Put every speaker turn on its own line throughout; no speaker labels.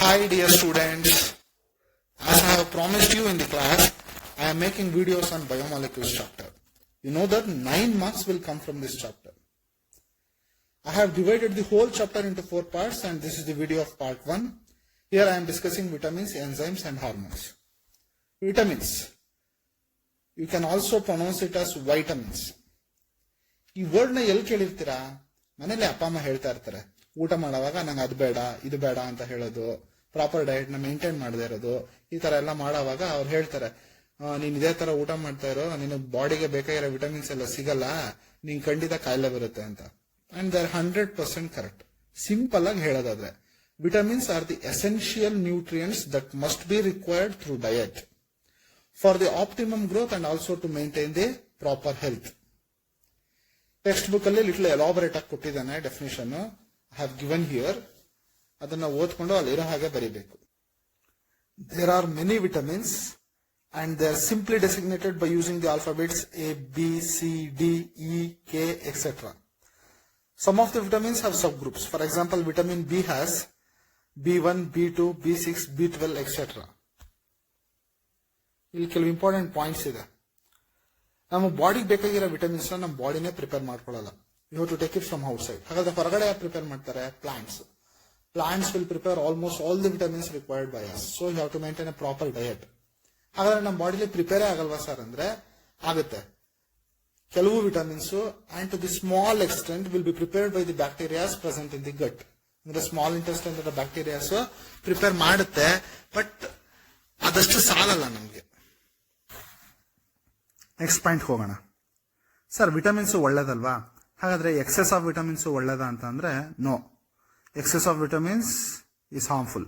Hi dear students, as I have promised you in the class, I am making videos on biomolecules chapter. You know that 9 marks will come from this chapter. I have divided the whole chapter into 4 parts and this is the video of part 1. Here I am discussing vitamins, enzymes and hormones. Vitamins. You can also pronounce it as vitamins. ಈ ವರ್ಡ್ನ ಎಲ್ಲಿ ಕೇಳಿರ್ತೀರಾ? ಮನೇಲಿ ಅಪ್ಪ ಅಮ್ಮ ಹೇಳ್ತಾ ಇರ್ತಾರೆ, ಊಟ ಮಾಡುವಾಗ ನಂಗೆ ಅದು ಬೇಡ ಇದು ಬೇಡ ಅಂತ ಹೇಳೋದು, ಪ್ರಾಪರ್ ಡಯಟ್ ನ ಮೇಂಟೈನ್ ಮಾಡದೇ ಇರೋದು, ಈ ತರ ಎಲ್ಲ ಮಾಡುವಾಗ ಅವ್ರು ಹೇಳ್ತಾರೆ, ನೀನ್ ಇದೇ ತರ ಊಟ ಮಾಡ್ತಾ ಇರೋ, ನಿನ್ನ ಬಾಡಿಗೆ ಬೇಕಾಗಿರೋ ವಿಟಮಿನ್ಸ್ ಎಲ್ಲ ಸಿಗಲ್ಲ, ನಿನ್ ಖಂಡಿತ ಕಾಯಿಲೆ ಬರುತ್ತೆ ಅಂತ. And there 100% correct. ಸಿಂಪಲ್ ಆಗಿ ಹೇಳೋದಾದ್ರೆ, vitamins are the essential nutrients that must be required through diet for the optimum growth and also to maintain the proper health. Text book ಅಲ್ಲಿ ಲಿಟ್ಲ್ ಎಲಾಬರೇಟ್ ಆಗಿ ಕೊಟ್ಟಿದ್ದಾನೆ definition, I have given here. ಅದನ್ನ ಓದ್ಕೊಂಡು ಅಲ್ಲಿರೋ ಹಾಗೆ ಬರೀಬೇಕು. There are many vitamins and they are simply designated by using the alphabets A, B, C, D, E, K, etc. Some of the vitamins have subgroups. For example, vitamin B has B1, B2, B6, B12, etc. ಇಲ್ಲಿ ಕೆಲವು important points ಇದೆ. ನಮ್ಮ ಬಾಡಿಗೆ ಬೇಕಾಗಿರೋ vitamins ನಮ್ಮ ಬಾಡಿನೇ prepare ಮಾಡ್ಕೊಳ್ಳಲ್ಲ. You have to take it from outside. ಹಾಗಾದ್ರೆ ಹೊರಗಡೆ ಯಾರು ಪ್ರಿಪೇರ್ ಮಾಡ್ತಾರೆ? Plants. Plants will prepare almost all the vitamins required by us. So you have to maintain a proper diet. ಹಾಗಾದ್ರೆ ನಮ್ಮ ಬಾಡಿಲಿ ಪ್ರಿಪೇರೇ ಆಗಲ್ವಾ ಸರ್ ಅಂದ್ರೆ ಆಗುತ್ತೆ. ಕೆಲವು vitamins and to the small extent will be prepared by the bacterias present in the gut. ಅಂದ್ರೆ small intestine bacterias prepare ಮಾಡುತ್ತೆ, ಬಟ್ ಅದಷ್ಟು ಸಾಲಲ್ಲ ನಮ್ಗೆ. ನೆಕ್ಸ್ಟ್ ಪಾಯಿಂಟ್ ಹೋಗೋಣ. ಸರ್ ವಿಟಮಿನ್ಸ್ ಒಳ್ಳೇದಲ್ವಾ? ಹಾಗಾದ್ರೆ ಎಕ್ಸೆಸ್ ಆಫ್ ವಿಟಮಿನ್ಸ್ ಒಳ್ಳೇದಾ ಅಂತ ಅಂದ್ರೆ no. Excess of vitamins is harmful.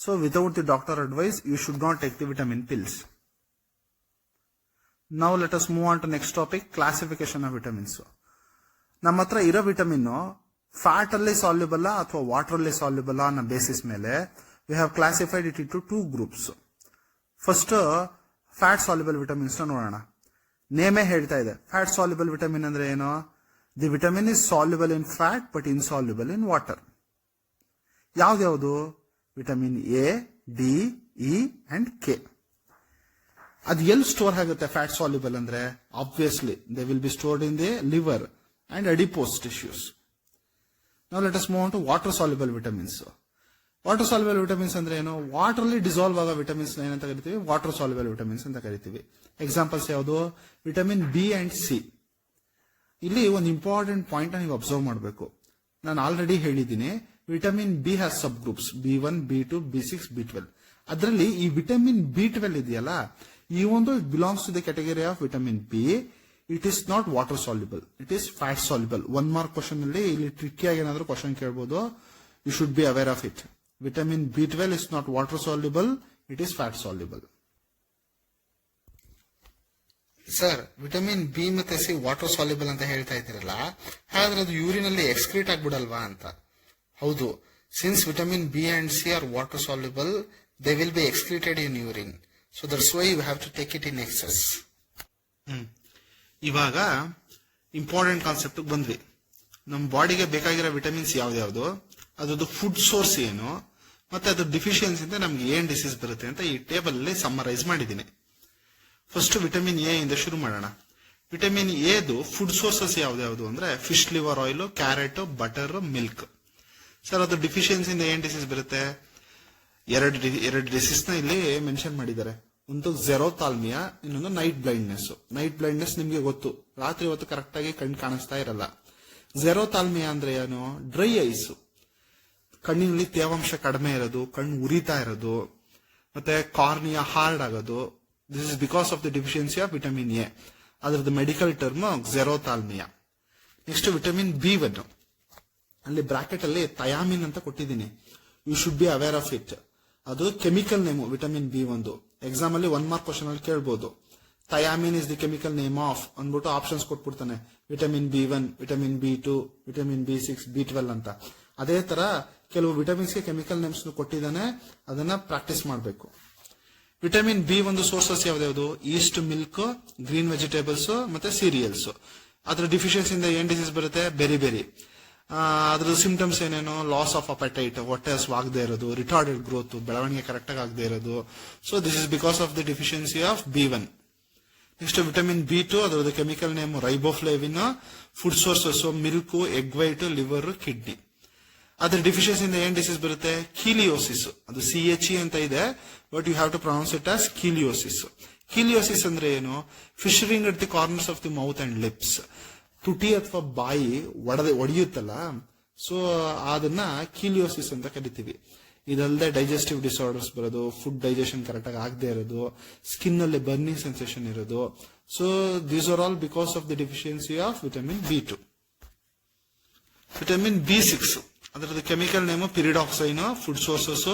So without the doctor advice, you should not take the vitamin pills. Now let us move on to next topic, classification of vitamins. ನಮ್ಮ ಹತ್ರ ಇರೋ vitamin fat ಅಲ್ಲಿ soluble ಅಥವಾ water ಅಲ್ಲಿ soluble ಅನ್ನೋ basis ಮೇಲೆ we have classified it into 2 groups. First fat soluble vitamins ನೋಡೋಣ. ನೇಮೇ ಹೇಳ್ತಾ ಇದೆ, ಫ್ಯಾಟ್ ಸಾಲ್ಯುಬಲ್ ವಿಟಮಿನ್ ಅಂದ್ರೆ ಏನು? The vitamin is soluble in fat but insoluble in water. ಯಾವ್ದ್ಯಾವುದು? Vitamin A, D, E and K. ಅದು ಎಲ್ಲಿ ಸ್ಟೋರ್ ಆಗುತ್ತೆ ಫ್ಯಾಟ್ ಸಾಲ್ಯುಬಲ್ ಅಂದ್ರೆ? Obviously they will be stored in the liver and adipose tissues. Now let us move on to water soluble vitamins. Water soluble vitamins ಅಂದ್ರೆ ಏನು? Water ಅಲ್ಲಿ dissolve ಆಗೋ vitamins ಏನಂತ ಕರಿತೀವಿ? ವಾಟರ್ ಸಾಲ್ಯುಬಲ್ ವಿಟಮಿನ್ಸ್ ಅಂತ ಕರಿತೀವಿ. Examples ಯಾವುದು? Vitamin B and C. ಇಲ್ಲಿ ಒಂದು ಇಂಪಾರ್ಟೆಂಟ್ ಪಾಯಿಂಟ್ ನೀವು ಅಬ್ಸರ್ವ್ ಮಾಡಬೇಕು. ನಾನು ಆಲ್ರೆಡಿ ಹೇಳಿದ್ದೀನಿ, vitamin B has sub groups B1, B2, B6, B12. ಅದರಲ್ಲಿ ಈ ವಿಟಮಿನ್ B12 ಇದೆಯಲ್ಲ, ಈ ಒಂದು it belongs to the category of vitamin B. It is not water soluble, it is fat soluble. 1 mark question ಅಲ್ಲಿ ಇಲ್ಲಿ tricky ಆಗಿ ಏನಾದ್ರು question ಕೇಳಬಹುದು. You should be aware of it. Vitamin B12 is not water soluble, it is fat soluble. Sir, vitamin B ಮತ್ತೆ C water soluble ಅಂತ ಹೇಳ್ತಾ ಇದ್ದೀರಲ್ಲ, ಹಾಗಾದ್ರೆ ಅದು ಯೂರಿನ್ ಅಲ್ಲಿ ಎಕ್ಸ್ಕ್ರೀಟ್ ಆಗ್ಬಿಡಲ್ವಾ ಅಂತ? ಹೌದು. Since vitamin B and C are water soluble, they will be excreted in urine. So that's why you have to take it in excess. ಇವಾಗ ಇಂಪಾರ್ಟೆಂಟ್ ಕಾನ್ಸೆಪ್ಟ್ ಬಂದ್ವಿ. ನಮ್ಮ ಬಾಡಿಗೆ ಬೇಕಾಗಿರೋ ವಿಟಮಿನ್ಸ್ ಯಾವ್ದು, ಅದ್ರದ್ದು ಫುಡ್ ಸೋರ್ಸ್ ಏನು, ಮತ್ತೆ ಅದ್ರ ಡಿಫಿಷಿಯನ್ಸಿಂದ ನಮ್ಗೆ ಏನ್ ಡಿಸೀಸ್ ಬರುತ್ತೆ ಅಂತ ಈ ಟೇಬಲ್ ಅಲ್ಲಿ ಸಮ್ಮರೈಸ್ ಮಾಡಿದ್ದೀನಿ. ಫಸ್ಟ್ ವಿಟಮಿನ್ ಎ ಇಂದ ಶುರು ಮಾಡೋಣ. ವಿಟಮಿನ್ ಎದು ಫುಡ್ ಸೋರ್ಸಸ್ ಯಾವ್ದು ಅಂದ್ರೆ fish liver oil, carrot, butter, milk. Sir ಅದು ಡಿಫಿಷಿಯನ್ಸಿಂದ ಏನ್ ಡಿಸೀಸ್ ಬರುತ್ತೆ? ಎರಡು ಡಿಸೀಸ್ ನ ಇಲ್ಲಿ ಮೆನ್ಷನ್ ಮಾಡಿದ್ದಾರೆ. ಒಂದು ಜೆರೋಥಾಲ್ಮಿಯಾ, ಇನ್ನೊಂದು ನೈಟ್ ಬ್ಲೈಂಡ್ನೆಸ್. ನೈಟ್ ಬ್ಲೈಂಡ್ನೆಸ್ ನಿಮ್ಗೆ ಗೊತ್ತು, ರಾತ್ರಿ ಹೊತ್ತು ಕರೆಕ್ಟ್ ಆಗಿ ಕಣ್ಣು ಕಾಣಿಸ್ತಾ ಇರಲ್ಲ. ಜೆರೋಥಾಲ್ಮಿಯಾ ಅಂದ್ರೆ ಏನು? ಡ್ರೈ ಐಸ್, ಕಣ್ಣಿನಲ್ಲಿ ತೇವಾಂಶ ಕಡಿಮೆ ಇರೋದು, ಕಣ್ಣು ಉರಿತಾ ಇರೋದು, ಮತ್ತೆ ಕಾರ್ನಿಯಾ ಹಾರ್ಡ್ ಆಗೋದು. This is because of the deficiency of vitamin A. ಅದರದ್ದು medical term xerophthalmia. Next vitamin B1, ಅಲ್ಲಿ ಬ್ರಾಕೆಟ್ ಅಲ್ಲಿ ಥಯಾಮಿನ್ ಅಂತ ಕೊಟ್ಟಿದ್ದೀನಿ. You should be aware of it. ಅದು chemical name vitamin B1. Exam ಅಲ್ಲಿ 1 ಮಾರ್ಕ್ ಕ್ವಶನ್ ಅಲ್ಲಿ ಕೇಳಬಹುದು, thiamine is the chemical name of ಅಂದ್ಬಿಟ್ಟು ಆಪ್ಷನ್ಸ್ ಕೊಟ್ಬಿಡ್ತಾನೆ. Vitamin B1, vitamin B2, vitamin B6, B12 ಅಂತ. ಅದೇ ತರ ಕೆಲವು ವಿಟಮಿನ್ಸ್ ಗೆ ಕೆಮಿಕಲ್ ನೇಮ್ಸ್ ಕೊಟ್ಟಿದ್ದಾನೆ, ಅದನ್ನ ಪ್ರಾಕ್ಟೀಸ್ ಮಾಡಬೇಕು. ವಿಟಮಿನ್ ಬಿ ಒಂದು ಸೋರ್ಸಸ್ ಯಾವ್ದು? ಈಸ್ಟ್, ಮಿಲ್ಕ್, ಗ್ರೀನ್ ವೆಜಿಟೇಬಲ್ಸ್ ಮತ್ತೆ ಸೀರಿಯಲ್ಸ್. ಅದ್ರ ಡಿಫಿಷಿಯನ್ಸಿಂದ ಏನ್ ಡಿಸೀಸ್ ಬರುತ್ತೆ? Berry berry. ಅದ್ರ ಸಿಂಪ್ಟಮ್ಸ್ ಏನೇನು, ಲಾಸ್ ಆಫ್ ಅಪಟೈಟ್, ಹೊಟ್ಟೆ ಹಸುವಾಗದೇ ಇರೋದು, ರಿಟಾರ್ಡೆಡ್ ಗ್ರೋತ್, ಬೆಳವಣಿಗೆ ಕರೆಕ್ಟ್ ಆಗಿ ಆಗದೆ ಇರೋದು. So this is because of the deficiency of B1. Next vitamin B2, ಅದರದ್ದು chemical name riboflavin. Food sources milk, egg white, liver, kidney. ಅದ್ರ ಡಿಫಿಷಿಯನ್ಸಿಯಿಂದ ಏನ್ ಡಿಸೀಸ್ ಬರುತ್ತೆ, ಕೀಲಿಯೋಸಿಸ್. ಅದು CHE ಅಂತ ಇದೆ, but you have to pronounce it as cheilosis. Cheilosis ಅಂದ್ರೆ ಏನು, fissuring at the corners of the mouth and lips. ತುಟಿ ಅಥವಾ ಬಾಯಿ ಒಡೆಯುತ್ತಲ್ಲ, ಸೊ ಅದನ್ನ ಕೀಲಿಯೋಸಿಸ್ ಅಂತ ಕರಿತೀವಿ. ಇದಲ್ಲದೆ ಡೈಜೆಸ್ಟಿವ್ ಡಿಸಾರ್ಡರ್ಸ್ ಬರೋದು, ಫುಡ್ ಡೈಜೆಷನ್ ಕರೆಕ್ಟ್ ಆಗಿ ಆಗದೆ ಇರೋದು, ಸ್ಕಿನ್ ಅಲ್ಲಿ ಬರ್ನಿಂಗ್ ಸೆನ್ಸೇಷನ್ ಇರೋದು. So these are all because of the deficiency of vitamin B2. Vitamin B6, ಅದರದ್ದು chemical name pyridoxine. Food sources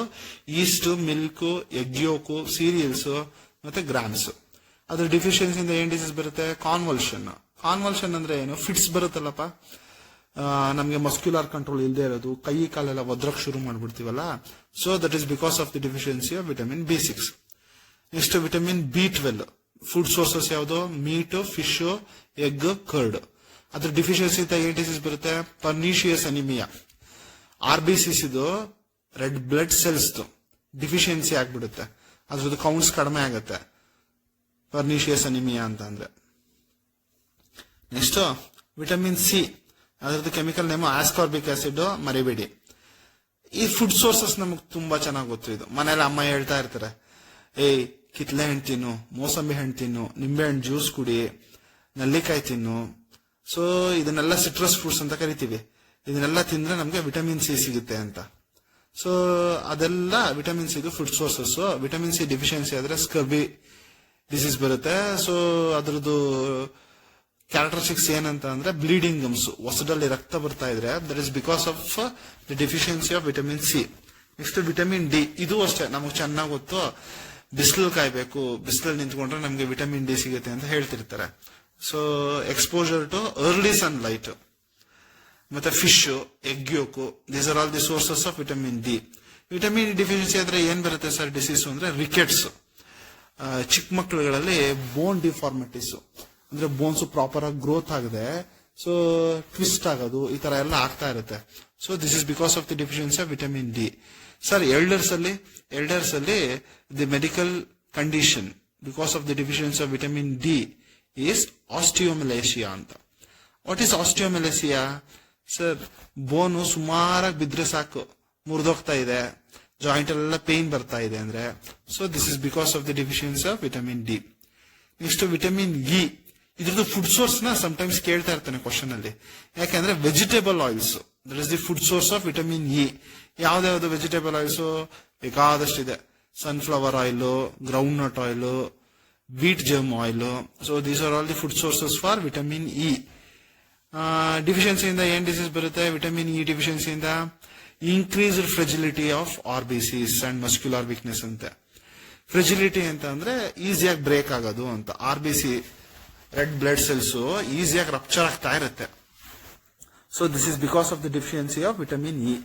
yeast, milk, egg yolk, cereals ಮತ್ತೆ grams. ಅದ್ರ ಡಿಫಿಷಿಯನ್ಸಿಯಿಂದ ಏನ್ ಡಿಸೀಸ್ ಬರುತ್ತೆ, ಕಾನ್ವಲ್ಷನ್. ಕಾನ್ವಲ್ಷನ್ ಅಂದ್ರೆ ಏನು, ಫಿಟ್ಸ್ ಬರುತ್ತಲ್ಲಪ್ಪ, ನಮ್ಗೆ ಮಸ್ಕ್ಯುಲರ್ ಕಂಟ್ರೋಲ್ ಇಲ್ಲದೆ ಇರೋದು, ಕೈ ಕಾಲೆಲ್ಲ ಒದ್ರಕ್ ಶುರು ಮಾಡ್ಬಿಡ್ತೀವಲ್ಲ. So that is because of the deficiency of vitamin B6. Next vitamin B12, food sources ಯಾವುದು, ಮೀಟ್, ಫಿಶ್, ಎಗ್, ಕರ್ಡ್. ಅದ್ರ ಡಿಫಿಷಿಯನ್ಸಿ ಏನ್ ಡಿಸೀಸ್ ಬರುತ್ತೆ, ಪರ್ನಿಷಿಯಸ್ ಅನಿಮಿಯಾ. RBCs ಇದು ರೆಡ್ ಬ್ಲಡ್ ಸೆಲ್ಸ್ ಡಿಫಿಷಿಯನ್ಸಿ ಆಗ್ಬಿಡುತ್ತೆ, ಅದ್ರದ್ದು ಕೌಂಟ್ಸ್ ಕಡಿಮೆ ಆಗುತ್ತೆ, ಪರ್ನಿಷಿಯಸ್ ಅನಿಮಿಯಾ ಅಂತ ಅಂದ್ರೆ. ನೆಕ್ಸ್ಟ್ ವಿಟಮಿನ್ C, ಅದರದ್ದು ಕೆಮಿಕಲ್ ನೇಮ್ ಆಸ್ಕಾರ್ಬಿಕ್ ಆಸಿಡ್, ಮರಿಬೇಡಿ. ಈ ಫುಡ್ ಸೋರ್ಸಸ್ ನಮಗ್ ತುಂಬಾ ಚೆನ್ನಾಗಿ ಗೊತ್ತು. ಇದು ಮನೇಲಿ ಅಮ್ಮ ಹೇಳ್ತಾ ಇರ್ತಾರೆ, ಕಿತ್ಲೆ ಹಣ್ಣು ತಿನ್ನು, ಮೋಸಂಬಿ ಹಣ್ಣು ತಿನ್ನು, ನಿಂಬೆ ಹಣ್ಣು ಜ್ಯೂಸ್ ಕುಡಿ, ನಲ್ಲಿಕಾಯಿ ತಿನ್ನು. ಸೊ ಇದನ್ನೆಲ್ಲ ಸಿಟ್ರಸ್ ಫ್ರೂಟ್ಸ್ ಅಂತ ಕರಿತೀವಿ. ಇದನ್ನೆಲ್ಲ ತಿಂದ್ರೆ ನಮ್ಗೆ ವಿಟಮಿನ್ C ಸಿಗುತ್ತೆ ಅಂತ. ಸೊ ಅದೆಲ್ಲ vitamin C food sources. Vitamin C deficiency ಆದ್ರೆ ಸ್ಕರ್ಬಿ ಡಿಸೀಸ್ ಬರುತ್ತೆ. ಸೊ ಅದ್ರದ್ದು ಕ್ಯಾರೆಕ್ಟರಿಸ್ಟಿಕ್ಸ್ ಏನಂತ ಅಂದ್ರೆ ಬ್ಲೀಡಿಂಗ್ ಗಮ್ಸ್, ಹೊಸದಲ್ಲಿ ರಕ್ತ ಬರ್ತಾ ಇದ್ರೆ that is because of the deficiency of vitamin C. Next vitamin D, ಇದು ಅಷ್ಟೇ ನಮಗೆ ಚೆನ್ನಾಗಿ ಗೊತ್ತು. ಬಿಸಿಲು ಕಾಯ್ಬೇಕು, ಬಿಸಿಲಲ್ಲಿ ನಿಂತ್ಕೊಂಡ್ರೆ ನಮ್ಗೆ ವಿಟಮಿನ್ D ಸಿಗುತ್ತೆ ಅಂತ ಹೇಳ್ತಿರ್ತಾರೆ. So exposure to early sunlight ಮತ್ತೆ fish, egg yolk, these are all the sources of vitamin D. ವಿಟಮಿನ್ ಡಿಫಿಷಿಯನ್ಸಿ ಆದ್ರೆ ಏನ್ ಬರುತ್ತೆ ಸರ್ ಡಿಸೀಸ್ ಅಂದ್ರೆ ರಿಕೆಟ್ಸ್. ಚಿಕ್ಕ ಮಕ್ಕಳುಗಳಲ್ಲಿ ಬೋನ್ ಡಿಫಾರ್ಮಿಟೀಸ್ ಅಂದ್ರೆ ಬೋನ್ಸ್ ಪ್ರಾಪರ್ ಆಗಿ ಗ್ರೋತ್ ಆಗದೆ, ಸೊ ಟ್ವಿಸ್ಟ್ ಆಗೋದು, ಈ ತರ ಎಲ್ಲ ಆಗ್ತಾ ಇರುತ್ತೆ. So this is because of the deficiency of vitamin D. Sir elders ಅಲ್ಲಿ the medical condition because of the deficiency of vitamin D is osteomalacia ಅಂತ. What is osteomalacia sir? Bone ಸುಮಾರಾಗಿ ಬಿದ್ರೆ ಸಾಕು ಮುರಿದೋಗ್ತಾ ಇದೆ, ಜಾಯಿಂಟ್ ಎಲ್ಲ ಪೇನ್ ಬರ್ತಾ ಇದೆ ಅಂದ್ರೆ, so this is because of the deficiency of vitamin D. Next vitamin E, ಇದ್ರದ್ದು ಫುಡ್ ಸೋರ್ಸ್ ನ ಸಮಟೈಮ್ಸ್ ಕೇಳ್ತಾ ಇರ್ತಾನೆ ಕ್ವಶನ್ ಅಲ್ಲಿ. ಯಾಕಂದ್ರೆ vegetable oils that is the food source of vitamin E. ಯಾವ್ದಾವ್ದು ವೆಜಿಟೇಬಲ್ ಆಯಿಲ್ಸ್ ಬೇಕಾದಷ್ಟಿದೆ. Sunflower oil, groundnut oil, wheat germ oil. So these are all the food sources for vitamin E. ಡಿಫಿಷಿಯನ್ಸಿಯಿಂದ ಏನ್ disease ಬರುತ್ತೆ vitamin E ಡಿಫಿಷಿಯನ್ಸಿಯಿಂದ? Increased fragility of RBCs and muscular weakness ಅಂತೆ. Fragility ಅಂತ ಅಂದ್ರೆ ಈಸಿಯಾಗಿ break ಆಗೋದು ಅಂತ. RBC ರೆಡ್ ಬ್ಲಡ್ ಸೆಲ್ಸ್ ಈಸಿಯಾಗಿ ರಪ್ಚರ್ ಆಗ್ತಾ ಇರುತ್ತೆ. So this is because of the deficiency of vitamin E.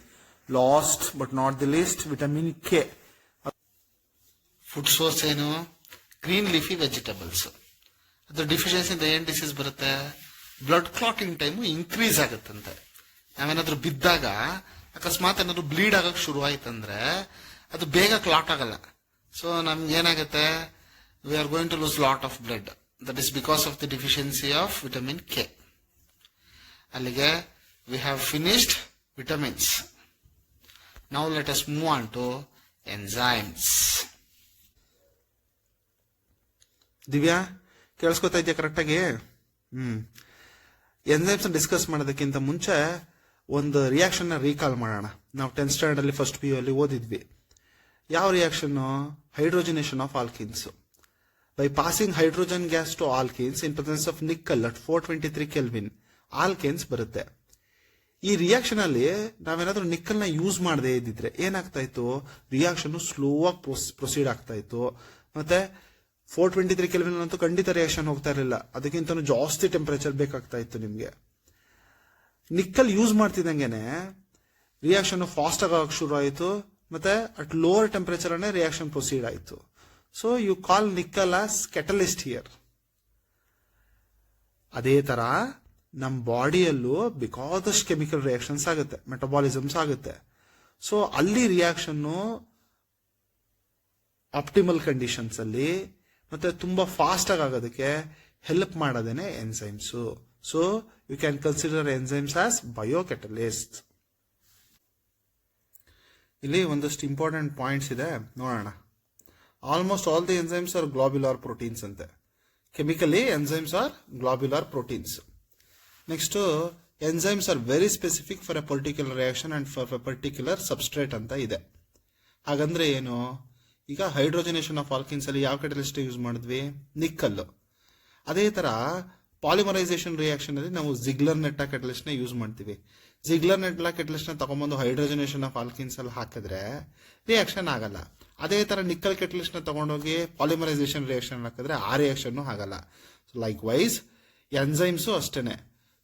Last but not the least vitamin K. Food source ಏನು? Green leafy vegetables. ಅದ್ರ ಡಿಫಿಷಿಯನ್ಸಿಯಿಂದ ಏನ್ ಡಿಸೀಸ್ ಬರುತ್ತೆ? ಬ್ಲಡ್ ಕ್ಲಾಟಿಂಗ್ ಟೈಮು ಇನ್ಕ್ರೀಸ್ ಆಗುತ್ತಂತೆ. ನಾವೇನಾದ್ರೂ ಬಿದ್ದಾಗ ಅಕಸ್ಮಾತ್ ಏನಾದ್ರು ಬ್ಲೀಡ್ ಆಗಕ್ ಶುರು ಆಯ್ತಂದ್ರೆ ಅದು ಬೇಗ ಕ್ಲಾಟ್ ಆಗಲ್ಲ. ಸೊ ನಮ್ಗೆ ಏನಾಗುತ್ತೆ, we are going to lose lot of blood. That is because of the deficiency of vitamin K. ಅಲ್ಲಿಗೆ we have finished vitamins. Now let us move on to enzymes. Divya ಕೇಳಿಸ್ಕೊತಾ ಇದೆಯಾ ಕರೆಕ್ಟಾಗಿ? ಎನ್ಸೈಮ್ಸ್ ಡಿಸ್ಕಸ್ ಮಾಡೋದಕ್ಕಿಂತ ಮುಂಚೆ ಒಂದು reaction ನ recall ಮಾಡೋಣ. ನಾವು 10th ಸ್ಟ್ಯಾಂಡರ್ಡ್ ಅಲ್ಲಿ ಫಸ್ಟ್ PU ಅಲ್ಲಿ ಓದಿದ್ವಿ. ಯಾವ reaction? Hydrogenation of alkenes. By passing hydrogen gas to alkenes in presence of nickel at 423 kelvin alkanes ಬರುತ್ತೆ. ಈ ರಿಯಾಕ್ಷನ್ ಅಲ್ಲಿ ನಾವೇನಾದ್ರೂ ನಿಕ್ಕಲ್ ನ ಯೂಸ್ ಮಾಡದೇ ಇದ್ದಿದ್ರೆ ಏನಾಗ್ತಾ ಇತ್ತು? ರಿಯಾಕ್ಷನ್ ಸ್ಲೋ ಆಗಿ ಪ್ರೊಸೀಡ್ ಆಗ್ತಾ ಇತ್ತು. ಮತ್ತೆ 423 ಕೆಲ್ವಿನ್ ಅಂತೂ ಖಂಡಿತ ರಿಯಾಕ್ಷನ್ ಹೋಗ್ತಾ ಇರಲಿಲ್ಲ, ಅದಕ್ಕಿಂತ ಜಾಸ್ತಿ ಟೆಂಪರೇಚರ್ ಬೇಕಾಗ್ತಾ ಇತ್ತು ನಿಮ್ಗೆ. ನಿಕ್ಕಲ್ ಯೂಸ್ ಮಾಡ್ತಿದ್ದಂಗೆನೆ ರಿಯಾಕ್ಷನ್ ಫಾಸ್ಟ್ ಆಗಕ್ಕೆ ಶುರು ಆಯಿತು, ಮತ್ತೆ ಅಟ್ ಲೋವರ್ ಟೆಂಪರೇಚರ್ ಅನ್ನೇ ರಿಯಾಕ್ಷನ್ ಪ್ರೊಸೀಡ್ ಆಯಿತು. So you call nickel as catalyst here. ಅದೇ ತರ ನಮ್ಮ ಬಾಡಿಯಲ್ಲೂ ಬೇಕಾದಷ್ಟು ಕೆಮಿಕಲ್ ರಿಯಾಕ್ಷನ್ಸ್ ಆಗುತ್ತೆ, ಮೆಟಬಾಲಿಸಮ್ಸ್ ಆಗುತ್ತೆ. ಸೊ ಅಲ್ಲಿ ರಿಯಾಕ್ಷನ್ನು ಆಪ್ಟಿಮಲ್ ಕಂಡೀಷನ್ಸ್ ಅಲ್ಲಿ ಮತ್ತೆ ತುಂಬಾ ಫಾಸ್ಟ್ ಆಗಿ ಆಗೋದಕ್ಕೆ ಹೆಲ್ಪ್ ಮಾಡೋದೇನೆ enzymes. So you can consider enzymes as biocatalyst. ಇಲ್ಲಿ ಒಂದಷ್ಟು ಇಂಪಾರ್ಟೆಂಟ್ ಪಾಯಿಂಟ್ಸ್ ಇದೆ, ನೋಡೋಣ. Almost all the enzymes are globular proteins ಅಂತೆ. Chemically enzymes are globular proteins. Next, enzymes are very specific for a particular reaction and for a particular substrate ಅಂತ ಇದೆ. ಹಾಗಂದ್ರೆ ಏನು? ಈಗ ಹೈಡ್ರೋಜನೇಷನ್ ಆಫ್ ಆಲ್ಕಿನ್ಸ್ ಅಲ್ಲಿ ಯಾವ ಕೆಟಲಿಸ್ಟ್ ಯೂಸ್ ಮಾಡಿದ್ವಿ? ನಿಕ್ಕಲ್. ಅದೇ ತರ ಪಾಲಿಮರೈಸೇಷನ್ ರಿಯಾಕ್ಷನ್ ಅಲ್ಲಿ ನಾವು ಜಿಗ್ಲರ್ ನೆಟ್ಟಾ ಕೆಟಲಿಸ್ಟ್ ನ ಯೂಸ್ ಮಾಡ್ತೀವಿ. ಜಿಗ್ಲರ್ ನೆಟ್ಟಾ ಕೆಟಲಿಸ್ಟ್ ನ ತಗೊಂಡ್ಬಂದು ಹೈಡ್ರೋಜನೇಷನ್ ಆಫ್ ಆಲ್ಕಿನ್ಸ್ ಅಲ್ಲಿ ಹಾಕಿದ್ರೆ ರಿಯಾಕ್ಷನ್ ಆಗಲ್ಲ. ಅದೇ ತರ ನಿಕ್ಕಲ್ ಕೆಟಲಿಸ್ಟ್ ನ ತಗೊಂಡೋಗಿ ಪಾಲಿಮರೈಸೇಷನ್ ರಿಯಾಕ್ಷನ್ ಹಾಕಿದ್ರೆ ಆ ರಿಯಾಕ್ಷನ್ ಆಗಲ್ಲ. ಲೈಕ್ ವೈಸ್ ಎನ್ಸೈಮ್ಸು ಅಷ್ಟೇನೆ.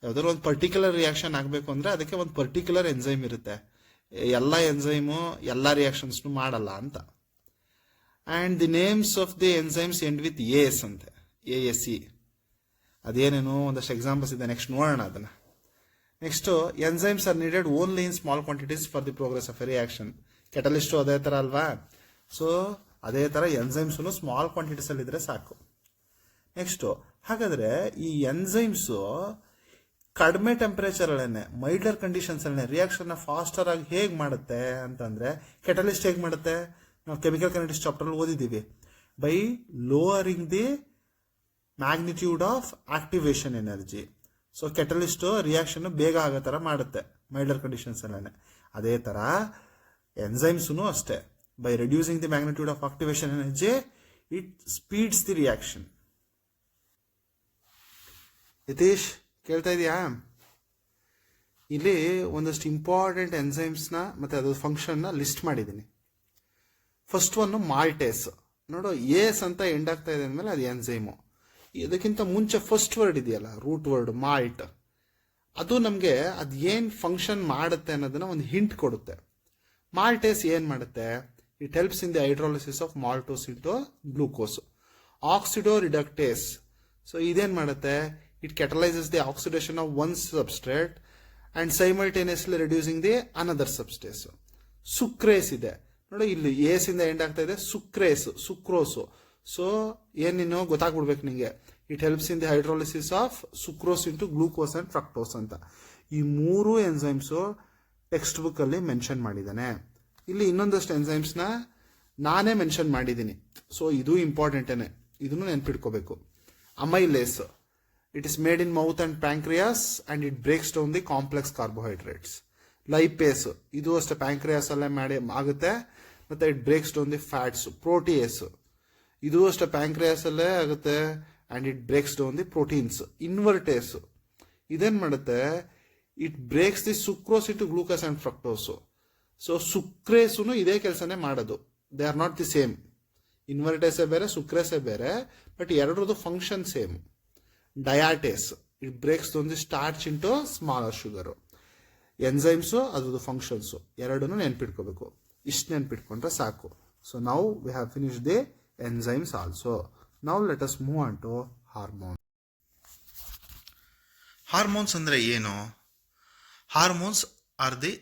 ಯಾವ್ದಾದ್ರು ಒಂದು ಪರ್ಟಿಕ್ಯುಲರ್ ರಿಯಾಕ್ಷನ್ ಆಗಬೇಕು ಅಂದ್ರೆ ಅದಕ್ಕೆ ಒಂದು ಪರ್ಟಿಕ್ಯುಲರ್ ಎನ್ಸೈಮ್ ಇರುತ್ತೆ. ಎಲ್ಲ ಎನ್ಸೈಮು ಎಲ್ಲ ರಿಯಾಕ್ಷನ್ಸ್ ಮಾಡಲ್ಲ ಅಂತ. And the names of the enzymes end with S ಅಂತೆ, ASE. ಅದೇನೇನು ಒಂದಷ್ಟು ಎಕ್ಸಾಂಪಲ್ಸ್ ಇದೆ, ನೆಕ್ಸ್ಟ್ ನೋಡೋಣ ಅದನ್ನ. Next, enzymes are needed only in small quantities for the progress of a reaction. Catalyst ಅದೇ ತರ ಅಲ್ವಾ? ಸೊ ಅದೇ ತರ ಎನ್ಸೈಮ್ಸ್ ಸ್ಮಾಲ್ ಕ್ವಾಂಟಿಟೀಸ್ ಅಲ್ಲಿ ಇದ್ರೆ ಸಾಕು. ನೆಕ್ಸ್ಟ್, ಹಾಗಾದ್ರೆ ಈ ಎನ್ಸೈಮ್ಸ್ ಕಡಿಮೆ ಟೆಂಪರೇಚರ್ ಅಲ್ಲೇನೆ, ಮೈಲ್ಡರ್ ಕಂಡೀಷನ್ಸ್ ಅಲ್ಲೇ ರಿಯಾಕ್ಷನ್ ಫಾಸ್ಟರ್ ಆಗಿ ಹೇಗ್ ಮಾಡುತ್ತೆ ಅಂತಂದ್ರೆ, ಕೆಟಲಿಸ್ಟ್ ಹೇಗ್ ಮಾಡುತ್ತೆ? ನಾವು ಕೆಮಿಕಲ್ ಕೈನೆಟಿಕ್ಸ್ ಚಾಪ್ಟರ್ ಓದಿದ್ದೀವಿ. By lowering the magnitude of activation energy. So catalyst reaction ಬೇಗ ಆಗೋ ತರ ಮಾಡುತ್ತೆ ಮೈಲ್ಡರ್ ಕಂಡೀಷನ್ಸ್ ಅಲ್ಲೇನೆ. ಅದೇ ತರ ಎನ್ಸೈಮ್ಸ್ನು ಅಷ್ಟೇ. By reducing the magnitude of activation energy it speeds the reaction. Yathish ಕೇಳ್ತಾ ಇದೆಯಾ? ಇಲ್ಲಿ ಒಂದಷ್ಟು ಇಂಪಾರ್ಟೆಂಟ್ ಎನ್ಸೈಮ್ಸ್ ನ ಮತ್ತೆ ಅದ್ರ ಫಂಕ್ಷನ್ ನ ಲಿಸ್ಟ್ ಮಾಡಿದ್ದೀನಿ. First one maltase. ನೋಡು, ಏಸ್ ಅಂತ ಎಂಡ್ ಆಗ್ತಾ ಇದೆ ಅಂದ್ಮೇಲೆ ಅದು ಎನ್ಸೈಮು. ಇದಕ್ಕಿಂತ ಮುಂಚೆ ಫಸ್ಟ್ ವರ್ಡ್ ಇದೆಯಲ್ಲ, ರೂಟ್ ವರ್ಡ್ ಮಾಲ್ಟ್, ಅದು ನಮಗೆ ಅದು ಏನ್ ಫಂಕ್ಷನ್ ಮಾಡುತ್ತೆ ಅನ್ನೋದನ್ನ ಒಂದು ಹಿಂಟ್ ಕೊಡುತ್ತೆ. ಮಾಲ್ಟೇಸ್ ಏನ್ ಮಾಡುತ್ತೆ? It helps in the hydrolysis of maltose into glucose. Oxidoreductase. So ಇದೇನ್ ಮಾಡುತ್ತೆ? It catalyzes the oxidation of one substrate and simultaneously reducing the another substrate. ಸುಕ್ರೇಸ್ ಇದೆ ನೋಡಿ, ಇಲ್ಲಿ ಏಸ್ ಇಂದ ಎಂಡ್ ಆಗ್ತಾ ಇದೆ, ಸುಕ್ರೇಸ್, ಸುಕ್ರೋಸು. ಸೊ ಏನೇನೋ ಗೊತ್ತಾಗ್ಬಿಡ್ಬೇಕು ನಿಂಗೆ. It helps in the hydrolysis of sucrose into glucose and fructose ಅಂತ. ಈ ಮೂರು ಎನ್ಸೈಮ್ಸ್ ಟೆಕ್ಸ್ಟ್ ಬುಕ್ ಅಲ್ಲಿ ಮೆನ್ಷನ್ ಮಾಡಿದ್ದಾನೆ. ಇಲ್ಲಿ ಇನ್ನೊಂದಷ್ಟು ಎನ್ಸೈಮ್ಸ್ ನ ನಾನೇ ಮೆನ್ಷನ್ ಮಾಡಿದ್ದೀನಿ. ಸೊ ಇದು ಇಂಪಾರ್ಟೆಂಟೇನೆ, ಇದನ್ನು ನೆನ್ಪಿಟ್ಕೋಬೇಕು. Amylase. It is made in mouth and pancreas and it breaks down the complex carbohydrates. Lipase, ಇದು ಅಷ್ಟೇ ಪ್ಯಾಂಕ್ರಿಯಾಸ್ ಅಲ್ಲೇ ಮಾಡಿ ಆಗುತ್ತೆ, ಮತ್ತೆ it breaks down the fats. Protease, ಇದು ಅಷ್ಟೇ ಪ್ಯಾಂಕ್ರಿಯಾಸ್ ಅಲ್ಲೇ ಆಗುತ್ತೆ and it breaks down the proteins. Invertase, ಇದೇನ್ ಮಾಡುತ್ತೆ? It breaks the sucrose into glucose and fructose. So ಸುಕ್ರೇಸುನು ಇದೇ ಕೆಲಸನೇ ಮಾಡೋದು. They are not the same. ಇನ್ವರ್ಟೇಸೇ ಬೇರೆ, ಸುಕ್ರೇಸೇ ಬೇರೆ, ಬಟ್ ಎರಡರದ್ದು function same. Diastase, it breaks down the starch into smaller sugar. Enzymes ಅದ್ರದ್ದು ಫಂಕ್ಷನ್ಸು ಎರಡನ್ನು ನೆನ್ಪಿಟ್ಕೋಬೇಕು. ಇಷ್ಟು ನೆನ್ಪಿಟ್ಕೊಂಡ್ರೆ ಸಾಕು. So now we have finish the enzymes also. Now let us move on to hormone. Hormones ಅಂದ್ರೆ ಏನು? Hormones are the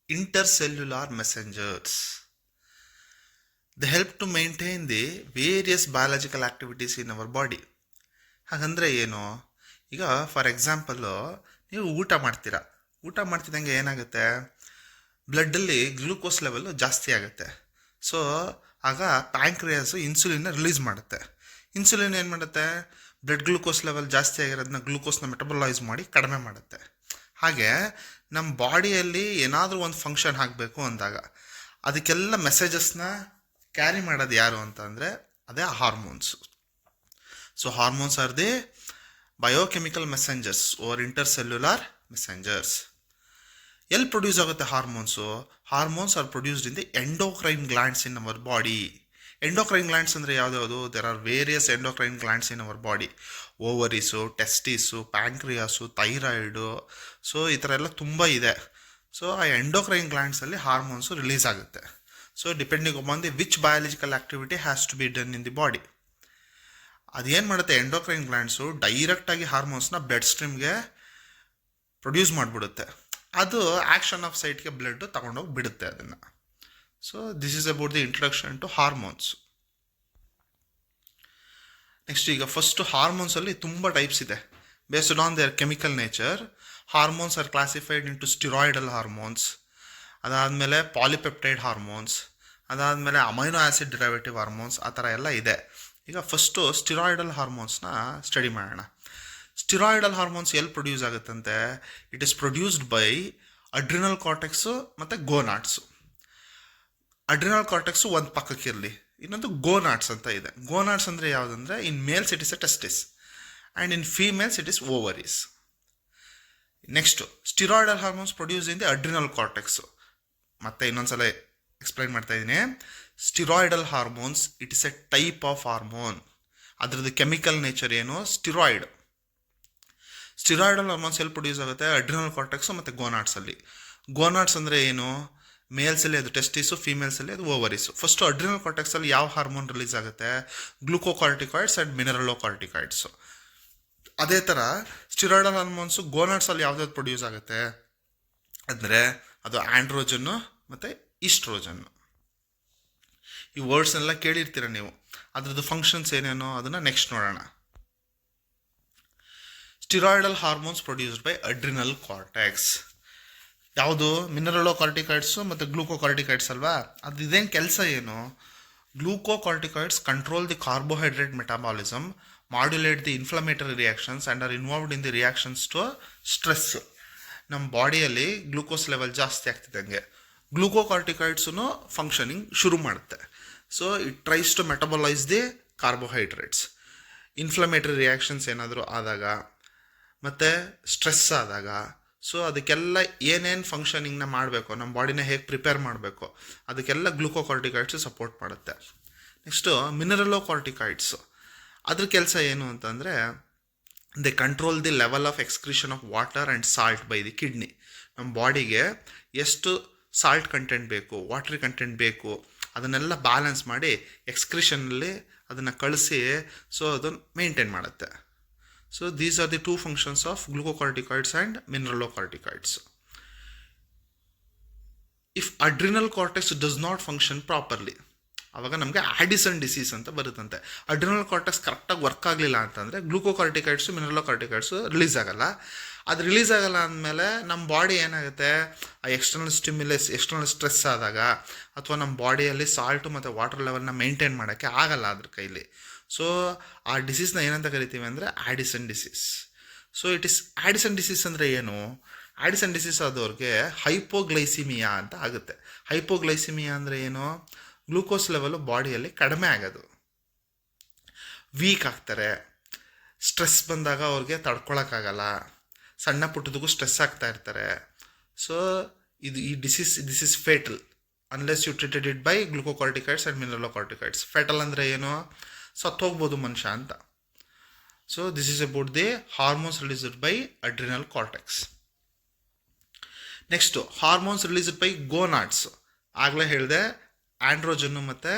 intercellular messengers. They help to maintain the various biological activities in our body. ಹಾಗಂದ್ರೆ ಏನು? ಈಗ for example, ನೀವು ಊಟ ಮಾಡ್ತೀರಾ. ಊಟ ಮಾಡ್ತಿದ್ದಂಗೆ ಏನಾಗುತ್ತೆ? ಬ್ಲಡ್ಡಲ್ಲಿ ಗ್ಲೂಕೋಸ್ ಲೆವೆಲ್ ಜಾಸ್ತಿ ಆಗುತ್ತೆ. ಸೊ ಆಗ ಪ್ಯಾಂಕ್ರಿಯಾಸ್ ಇನ್ಸುಲಿನ್ನ ರಿಲೀಸ್ ಮಾಡುತ್ತೆ. ಇನ್ಸುಲಿನ್ ಏನು ಮಾಡುತ್ತೆ? ಬ್ಲಡ್ ಗ್ಲೂಕೋಸ್ ಲೆವೆಲ್ ಜಾಸ್ತಿ ಆಗಿರೋದನ್ನ ಗ್ಲೂಕೋಸ್ನ ಮೆಟಬಲೈಸ್ ಮಾಡಿ ಕಡಿಮೆ ಮಾಡುತ್ತೆ. ಹಾಗೆ ನಮ್ಮ ಬಾಡಿಯಲ್ಲಿ ಏನಾದರೂ ಒಂದು ಫಂಕ್ಷನ್ ಆಗಬೇಕು ಅಂದಾಗ ಅದಕ್ಕೆಲ್ಲ ಮೆಸೇಜಸ್ನ ಕ್ಯಾರಿ ಮಾಡೋದು ಯಾರು ಅಂತ ಅಂದರೆ ಅದೇ hormones. So hormones are the biochemical messengers or intercellular messengers. ಎಲ್ಲಿ ಪ್ರೊಡ್ಯೂಸ್ ಆಗುತ್ತೆ hormones? Hormones are produced in the endocrine glands in our body. Endocrine glands ಅಂದರೆ ಯಾವ್ದು? There are various endocrine glands in our body. Ovaries, testis, pancreas, thyroid. So ಈ ಥರ ಎಲ್ಲ ತುಂಬ ಇದೆ. So ಆ ಎಂಡೋಕ್ರೈನ್ ಗ್ಲ್ಯಾಂಡ್ಸಲ್ಲಿ ಹಾರ್ಮೋನ್ಸು ರಿಲೀಸ್ ಆಗುತ್ತೆ. So depending upon the which biological activity has to be done in the body. ಅದೇನು ಮಾಡುತ್ತೆ? ಎಂಡೋಕ್ರೈನ್ ಗ್ಲ್ಯಾಂಡ್ಸು ಡೈರೆಕ್ಟಾಗಿ ಹಾರ್ಮೋನ್ಸ್ನ ಬ್ಲಡ್ ಸ್ಟ್ರೀಮ್ಗೆ ಪ್ರೊಡ್ಯೂಸ್ ಮಾಡಿಬಿಡುತ್ತೆ. ಅದು ಆ್ಯಕ್ಷನ್ ಆಫ್ ಸೈಟ್ಗೆ ಬ್ಲಡ್ ತಗೊಂಡೋಗಿ ಬಿಡುತ್ತೆ ಅದನ್ನು. So this is about the introduction to hormones. Next ಈಗ ಫಸ್ಟ್ ಹಾರ್ಮೋನ್ಸಲ್ಲಿ ತುಂಬ ಟೈಪ್ಸ್ ಇದೆ. Based on their chemical nature, hormones are classified into steroidal hormones, ಅದಾದಮೇಲೆ ಪಾಲಿಪೆಪ್ಟೈಡ್ ಹಾರ್ಮೋನ್ಸ್, ಅದಾದಮೇಲೆ ಅಮೈನೋ ಆ್ಯಸಿಡ್ ಡಿರೈವೇಟಿವ್ ಹಾರ್ಮೋನ್ಸ್, ಆ ಥರ ಎಲ್ಲ ಇದೆ. ಈಗ ಫಸ್ಟು ಸ್ಟಿರಾಯ್ಡಲ್ ಹಾರ್ಮೋನ್ಸ್ನ ಸ್ಟಡಿ ಮಾಡೋಣ. ಸ್ಟಿರಾಯ್ಡಲ್ ಹಾರ್ಮೋನ್ಸ್ ಎಲ್ಲಿ ಪ್ರೊಡ್ಯೂಸ್ ಆಗುತ್ತಂತೆ? It is produced by adrenal cortex ಮತ್ತು ಗೋನಾಟ್ಸು. ಅಡ್ರಿನಲ್ ಕಾರ್ಟೆಕ್ಸು ಒಂದು ಪಕ್ಕಕ್ಕಿರಲಿ, ಇನ್ನೊಂದು ಗೋನಾಟ್ಸ್ ಅಂತ ಇದೆ. ಗೋನಾಟ್ಸ್ ಅಂದರೆ ಯಾವುದಂದರೆ, in males it is a testis and in females it is ovaries. Next steroidal hormones produce in the adrenal cortex. ಮತ್ತೆ ಇನ್ನೊಂದ್ಸಲ ಎಕ್ಸ್ಪ್ಲೈನ್ ಮಾಡ್ತಾ ಇದ್ದೀನಿ. Steroidal hormones it is a type of hormone. ಅದರದ್ದು ಕೆಮಿಕಲ್ ನೇಚರ್ ಏನು? Steroid. Steroidal hormones ಎಲ್ಲಿ produce ಆಗುತ್ತೆ? Adrenal cortex ಮತ್ತು ಗೋನಾಟ್ಸಲ್ಲಿ. ಗೋನಾಟ್ಸ್ ಅಂದರೆ ಏನು? ಮೇಲ್ಸಲ್ಲಿ ಅದು ಟೆಸ್ಟಿಸು, ಫೀಮೇಲ್ಸಲ್ಲಿ ಅದು ಓವರೀಸು. ಫಸ್ಟು ಅಡ್ರಿನಲ್ ಕಾರ್ಟೆಕ್ಸಲ್ಲಿ ಯಾವ ಹಾರ್ಮೋನ್ ರಿಲೀಸ್ ಆಗುತ್ತೆ? ಗ್ಲೂಕೋಕಾರ್ಟಿಕಾಯ್ಡ್ಸ್ ಆ್ಯಂಡ್ ಮಿನರಲೋಕಾರ್ಟಿಕಾಯ್ಡ್ಸು. ಅದೇ ಥರ ಸ್ಟಿರಾಯ್ಡಲ್ ಹಾರ್ಮೋನ್ಸು ಗೋನಾಟ್ಸಲ್ಲಿ ಯಾವ್ದಾದ್ರು ಪ್ರೊಡ್ಯೂಸ್ ಆಗುತ್ತೆ ಅಂದರೆ ಅದು ಆಂಡ್ರೋಜನ್ನು ಮತ್ತು ಈಸ್ಟ್ರೋಜನ್ನು. ಈ ವರ್ಡ್ಸ್ನೆಲ್ಲ ಕೇಳಿರ್ತೀರ ನೀವು. ಅದ್ರದ್ದು ಫಂಕ್ಷನ್ಸ್ ಏನೇನೋ ಅದನ್ನು ನೆಕ್ಸ್ಟ್ ನೋಡೋಣ. Steroidal hormones produced by adrenal cortex. ಯಾವುದು? ಮಿನರಲೋಕಾರ್ಟಿಕಾಯ್ಡ್ಸು ಮತ್ತು ಗ್ಲೂಕೋಕಾರ್ಟಿಕಾಯ್ಡ್ಸ್ ಅಲ್ವಾ? ಅದು ಇದೇನು ಕೆಲಸ ಏನು? Glucocorticoids control the carbohydrate metabolism, modulate the inflammatory reactions and are involved in the reactions to stress. ನಮ್ಮ ಬಾಡಿಯಲ್ಲಿ ಗ್ಲೂಕೋಸ್ ಲೆವೆಲ್ ಜಾಸ್ತಿ ಆಗ್ತಿದ್ದಂಗೆ ಗ್ಲೂಕೋಕಾರ್ಟಿಕಾಯ್ಡ್ಸೂ ಫಂಕ್ಷನಿಂಗ್ ಶುರು ಮಾಡುತ್ತೆ. So it tries to metabolise the carbohydrates. Inflammatory reactions ಏನಾದರೂ ಆದಾಗ ಮತ್ತು ಸ್ಟ್ರೆಸ್ ಆದಾಗ, ಸೊ ಅದಕ್ಕೆಲ್ಲ ಏನೇನು ಫಂಕ್ಷನಿಂಗ್ನ ಮಾಡಬೇಕು, ನಮ್ಮ ಬಾಡಿನ ಹೇಗೆ ಪ್ರಿಪೇರ್ ಮಾಡಬೇಕು, ಅದಕ್ಕೆಲ್ಲ ಗ್ಲೂಕೋಕಾರ್ಟಿಕಾಯ್ಡ್ಸು ಸಪೋರ್ಟ್ ಮಾಡುತ್ತೆ. ನೆಕ್ಸ್ಟು ಮಿನರಲೋಕಾರ್ಟಿಕಾಯ್ಡ್ಸು. ಅದ್ರ ಕೆಲಸ ಏನು ಅಂತಂದರೆ, they control the level of excretion of water and salt by the kidney. ನಮ್ಮ ಬಾಡಿಗೆ ಎಷ್ಟು ಸಾಲ್ಟ್ ಕಂಟೆಂಟ್ ಬೇಕು, ವಾಟರ್ ಕಂಟೆಂಟ್ ಬೇಕು, ಅದನ್ನೆಲ್ಲ ಬ್ಯಾಲೆನ್ಸ್ ಮಾಡಿ ಎಕ್ಸ್ಕ್ರಿಷನಲ್ಲಿ ಅದನ್ನು ಕಳಿಸಿ ಸೊ ಅದನ್ನು ಮೇಂಟೈನ್ ಮಾಡುತ್ತೆ. So these are the two functions of glucocorticoids and mineralocorticoids. If adrenal cortex does not function properly, ಆವಾಗ ನಮಗೆ ಆಡಿಸನ್ ಡಿಸೀಸ್ ಅಂತ ಬರುತ್ತಂತೆ. ಅಡ್ರಿನಲ್ ಕಾರ್ಟೆಕ್ಸ್ ಕರೆಕ್ಟಾಗಿ ವರ್ಕ್ ಆಗಲಿಲ್ಲ ಅಂತಂದರೆ ಗ್ಲೂಕೋಕಾರ್ಟಿಕಾಯ್ಡ್ಸು ಮಿನರಲೋಕಾರ್ಟಿಕಾಯ್ಡ್ಸು ರಿಲೀಸ್ ಆಗಲ್ಲ. ಅದು ರಿಲೀಸ್ ಆಗಲ್ಲ ಅಂದಮೇಲೆ ನಮ್ಮ ಬಾಡಿ ಏನಾಗುತ್ತೆ, ಆ ಎಕ್ಸ್ಟರ್ನಲ್ ಸ್ಟಿಮ್ಯುಲಸ್, ಎಕ್ಸ್ಟರ್ನಲ್ ಸ್ಟ್ರೆಸ್ ಆದಾಗ ಅಥವಾ ನಮ್ಮ ಬಾಡಿಯಲ್ಲಿ ಸಾಲ್ಟು ಮತ್ತು ವಾಟರ್ ಲೆವೆಲ್ನ ಮೇಂಟೈನ್ ಮಾಡೋಕ್ಕೆ ಆಗಲ್ಲ ಅದ್ರ ಕೈಲಿ. ಸೊ ಆ ಡಿಸೀಸ್ನ ಏನಂತ ಕರಿತೀವಿ ಅಂದರೆ Addison disease. So it is Addison disease ಅಂದರೆ ಏನು? ಆಡಿಸನ್ ಡಿಸೀಸ್ ಆದವ್ರಿಗೆ ಹೈಪೋಗ್ಲೈಸಿಮಿಯಾ ಅಂತ ಆಗುತ್ತೆ. ಹೈಪೋಗ್ಲೈಸಿಮಿಯಾ ಅಂದರೆ ಏನು? ಗ್ಲೂಕೋಸ್ ಲೆವೆಲು ಬಾಡಿಯಲ್ಲಿ ಕಡಿಮೆ ಆಗೋದು, ವೀಕ್ ಆಗ್ತಾರೆ, ಸ್ಟ್ರೆಸ್ ಬಂದಾಗ ಅವ್ರಿಗೆ ತಡ್ಕೊಳಕ್ಕಾಗಲ್ಲ, ಸಣ್ಣ ಪುಟ್ಟದಕ್ಕೂ ಸ್ಟ್ರೆಸ್ ಆಗ್ತಾ ಇರ್ತಾರೆ. ಸೊ ಈ this is fatal unless you treated it by glucocorticoids and mineralocorticoids. Fatal ಅಂದರೆ ಏನು? ಸತ್ತೋಗ್ಬೋದು ಮನುಷ್ಯ ಅಂತ. So this is about the hormones released by adrenal cortex. Next hormones released by gonads. ಆಗಲೇ ಹೇಳಿದೆ ಆಂಡ್ರೋಜನ್ನು ಮತ್ತು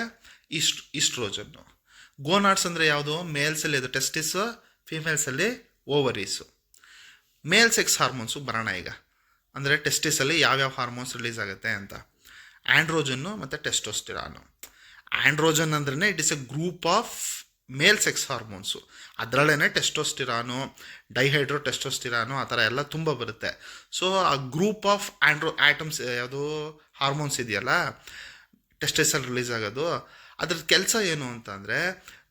ಈಸ್ಟ್ರೋಜನ್ನು. ಗೋನಾಟ್ಸ್ ಅಂದರೆ ಯಾವುದು? ಮೇಲ್ಸಲ್ಲಿ ಅದು ಟೆಸ್ಟಿಸು, ಫೀಮೇಲ್ಸಲ್ಲಿ ಓವರೀಸು. ಮೇಲ್ ಸೆಕ್ಸ್ ಹಾರ್ಮೋನ್ಸು ಬರೋಣ ಈಗ. ಅಂದರೆ ಟೆಸ್ಟಿಸಲ್ಲಿ ಯಾವ್ಯಾವ ಹಾರ್ಮೋನ್ಸ್ ರಿಲೀಸ್ ಆಗುತ್ತೆ ಅಂತ. ಆಂಡ್ರೋಜನ್ನು ಮತ್ತು ಟೆಸ್ಟೋಸ್ಟಿರಾನು. ಆಂಡ್ರೋಜನ್ ಅಂದ್ರೆ it is A group of male sex hormones. ಅದರಲ್ಲೇ ಟೆಸ್ಟೋಸ್ಟಿರಾನು, ಡೈಹೈಡ್ರೋ ಟೆಸ್ಟೋಸ್ಟಿರಾನು, ಆ ಥರ ಎಲ್ಲ ತುಂಬ ಬರುತ್ತೆ. ಸೊ ಆ ಗ್ರೂಪ್ ಆಫ್ ಆಟಮ್ಸ್ ಯಾವುದು ಹಾರ್ಮೋನ್ಸ್ ಇದೆಯಲ್ಲ ಟೆಸ್ಟಿಸಲ್ಲಿ ರಿಲೀಸ್ ಆಗೋದು, ಅದ್ರದ್ದು ಕೆಲಸ ಏನು ಅಂತಂದರೆ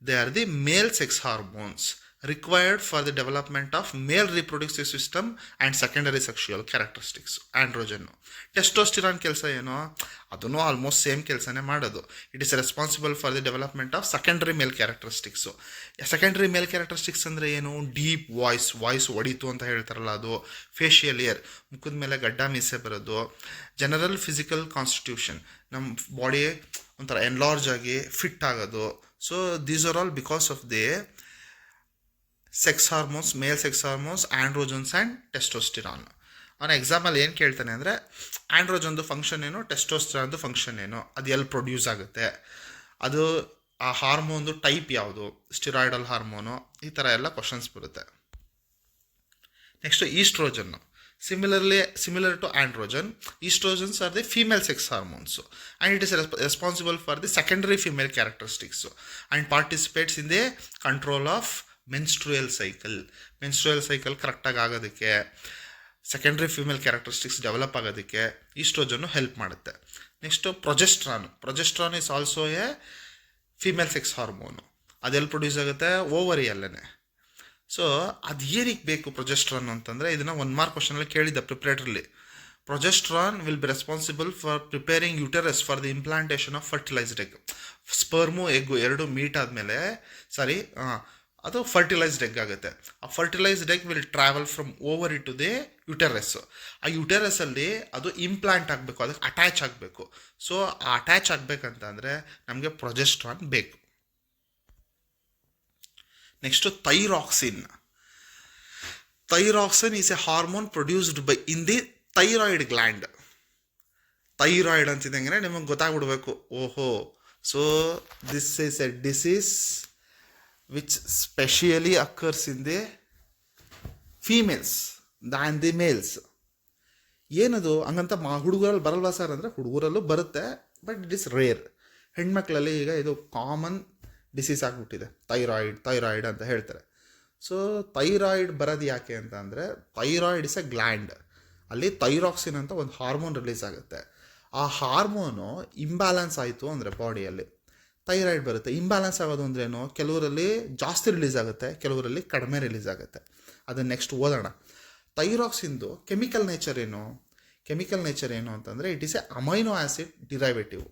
they are the male sex hormones required for the development of male reproductive system and secondary sexual characteristics. Androgen. Testosterone ಕೆಲಸ ಏನು? ಅದನ್ನು ಆಲ್ಮೋಸ್ಟ್ ಸೇಮ್ ಕೆಲಸನೇ ಮಾಡೋದು. It is responsible for the development of secondary male characteristics. Secondary male characteristics ಅಂದರೆ ಏನು? Deep voice ಹೊಡಿತು ಅಂತ ಹೇಳ್ತಾರಲ್ಲ ಅದು, ಫೇಶಿಯಲ್ ಏರ್, ಮುಖದ ಮೇಲೆ ಗಡ್ಡ ಮೀಸೆ ಬರೋದು, ಜನರಲ್ ಫಿಸಿಕಲ್ ಕಾನ್ಸ್ಟಿಟ್ಯೂಷನ್, ನಮ್ಮ ಬಾಡಿ ಒಂಥರ ಎನ್ಲಾರ್ಜ್ ಆಗಿ ಫಿಟ್ ಆಗೋದು. So these are all because of the sex hormones, male sex hormones, androgens and testosterone. ಅವನ ಎಕ್ಸಾಂಪಲ್ ಏನು ಕೇಳ್ತಾನೆ ಅಂದರೆ ಆಂಡ್ರೋಜನ್ದು ಫಂಕ್ಷನ್ ಏನು, ಟೆಸ್ಟೋಸ್ಟಿರಾನ್ದು ಫಂಕ್ಷನ್ ಏನು, ಅದು ಎಲ್ಲಿ ಪ್ರೊಡ್ಯೂಸ್ ಆಗುತ್ತೆ, ಅದು ಆ ಹಾರ್ಮೋನ್ದು ಟೈಪ್ ಯಾವುದು, ಸ್ಟಿರಾಯ್ಡಲ್ ಹಾರ್ಮೋನು, ಈ ಥರ ಎಲ್ಲ ಕ್ವಶನ್ಸ್ ಬರುತ್ತೆ. Next ಈಸ್ಟ್ರೋಜನ್ನು. Similar to androgen, estrogens are the female sex hormones, and it is responsible for the secondary female characteristics and participates in the control of menstrual cycle. ಕರೆಕ್ಟಾಗಿ ಆಗೋದಕ್ಕೆ, ಸೆಕೆಂಡ್ರಿ ಫಿಮೇಲ್ ಕ್ಯಾರೆಕ್ಟರಿಸ್ಟಿಕ್ಸ್ ಡೆವಲಪ್ ಆಗೋದಕ್ಕೆ estrogen help ಮಾಡುತ್ತೆ. Next progesterone is also a female sex hormone. ಅದೆಲ್ಲಿ produce ಆಗುತ್ತೆ? ಓವರಿಯಲ್ಲೇ. So ಅದು ಏನಕ್ಕೆ ಬೇಕು ಪ್ರೊಜೆಸ್ಟ್ರಾನ್ ಅಂತಂದರೆ, ಇದನ್ನು 1 ಮಾರ್ಕ್ ಕ್ವಶನಲ್ಲಿ ಕೇಳಿದ್ದ ಪ್ರಿಪ್ರೇಟರ್ಲಿ. Progesterone will be responsible for preparing uterus for the implantation of fertilised egg. Sperm egg ಎರಡು ಮೀಟ್ ಆದಮೇಲೆ ಅದು ಫರ್ಟಿಲೈಸ್ಡ್ ಎಗ್ ಆಗುತ್ತೆ. ಆ fertilised egg will travel from ovary to the uterus. ಆ ಯುಟೆರಸಲ್ಲಿ ಅದು ಇಂಪ್ಲಾಂಟ್ ಆಗಬೇಕು, ಅದಕ್ಕೆ ಅಟ್ಯಾಚ್ ಆಗಬೇಕು. ಸೊ ಆ ಅಟ್ಯಾಚ್ ಆಗಬೇಕಂತಂದರೆ ನಮಗೆ ಪ್ರೊಜೆಸ್ಟ್ರಾನ್ ಬೇಕು. Next thyroxine is a hormone produced in the thyroid gland. Thyroid ಅಂತಿದ್ದಂಗೆ ನಿಮಗೆ ಗೊತ್ತಾಗ್ಬಿಡ್ಬೇಕು, ಓಹೋ, so this is a disease which specially occurs in the females than the males. ಏನದು ಹಂಗಂತ ಹುಡುಗರಲ್ಲಿ ಬರಲ್ವಾ ಸರ್ ಅಂದರೆ, ಹುಡುಗರಲ್ಲೂ ಬರುತ್ತೆ, ಬಟ್ ಇಟ್ ಇಸ್ ರೇರ್. ಹೆಣ್ಮಕ್ಳಲ್ಲಿ ಈಗ ಇದು ಕಾಮನ್ ಡಿಸೀಸ್ ಆಗಿಬಿಟ್ಟಿದೆ, ಥೈರಾಯ್ಡ್ ಅಂತ ಹೇಳ್ತಾರೆ. ಸೊ ಥೈರಾಯ್ಡ್ ಬರೋದು ಯಾಕೆ ಅಂತ ಅಂದರೆ, ಥೈರಾಯ್ಡ್ ಇಸ್ ಎ ಗ್ಲ್ಯಾಂಡ್. ಅಲ್ಲಿ ಥೈರಾಕ್ಸಿನ್ ಅಂತ ಒಂದು ಹಾರ್ಮೋನ್ ರಿಲೀಸ್ ಆಗುತ್ತೆ. ಆ ಹಾರ್ಮೋನು ಇಂಬ್ಯಾಲೆನ್ಸ್ ಆಯಿತು ಅಂದರೆ ಬಾಡಿಯಲ್ಲಿ ಥೈರಾಯ್ಡ್ ಬರುತ್ತೆ. ಇಂಬ್ಯಾಲೆನ್ಸ್ ಆಗೋದು ಅಂದ್ರೇನು? ಕೆಲವರಲ್ಲಿ ಜಾಸ್ತಿ ರಿಲೀಸ್ ಆಗುತ್ತೆ, ಕೆಲವರಲ್ಲಿ ಕಡಿಮೆ ರಿಲೀಸ್ ಆಗುತ್ತೆ. ಅದನ್ನು ನೆಕ್ಸ್ಟ್ ಓದೋಣ. ಥೈರಾಕ್ಸಿನ್ದು ಕೆಮಿಕಲ್ ನೇಚರ್ ಏನು ಅಂತಂದರೆ, it is A amino acid derivative.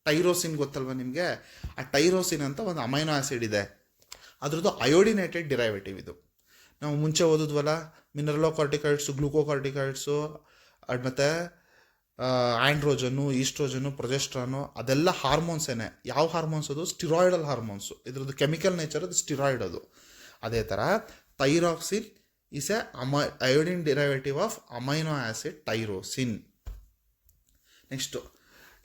Tyrosine ಗೊತ್ತಲ್ವ ನಿಮಗೆ? ಆ ಟೈರೋಸಿನ್ ಅಂತ ಒಂದು ಅಮೈನೋ ಆ್ಯಸಿಡ್ ಇದೆ, ಅದ್ರದ್ದು ಅಯೋಡಿನೇಟೆಡ್ ಡಿರೈವೇಟಿವ್ ಇದು. ನಾವು ಮುಂಚೆ ಓದಿದ್ವಲ್ಲ, ಮಿನರಲೋಕಾರ್ಟಿಕಾಯ್ಡ್ಸು, ಗ್ಲೂಕೋಕಾರ್ಟಿಕಾಯ್ಡ್ಸು, ಮತ್ತು ಆಂಡ್ರೋಜನ್ನು, ಈಸ್ಟ್ರೋಜನ್ನು, ಪ್ರೊಜೆಸ್ಟ್ರಾನು, ಅದೆಲ್ಲ ಹಾರ್ಮೋನ್ಸೇನೆ. ಯಾವ ಹಾರ್ಮೋನ್ಸ್ ಅದು? ಸ್ಟಿರಾಯ್ಡಲ್ ಹಾರ್ಮೋನ್ಸು. ಇದ್ರದ್ದು ಕೆಮಿಕಲ್ ನೇಚರ್ ಅದು ಸ್ಟಿರಾಯ್ಡ್ ಅದು. ಅದೇ ಥರ thyroxine is A iodine derivative of amino acid tyrosine. Next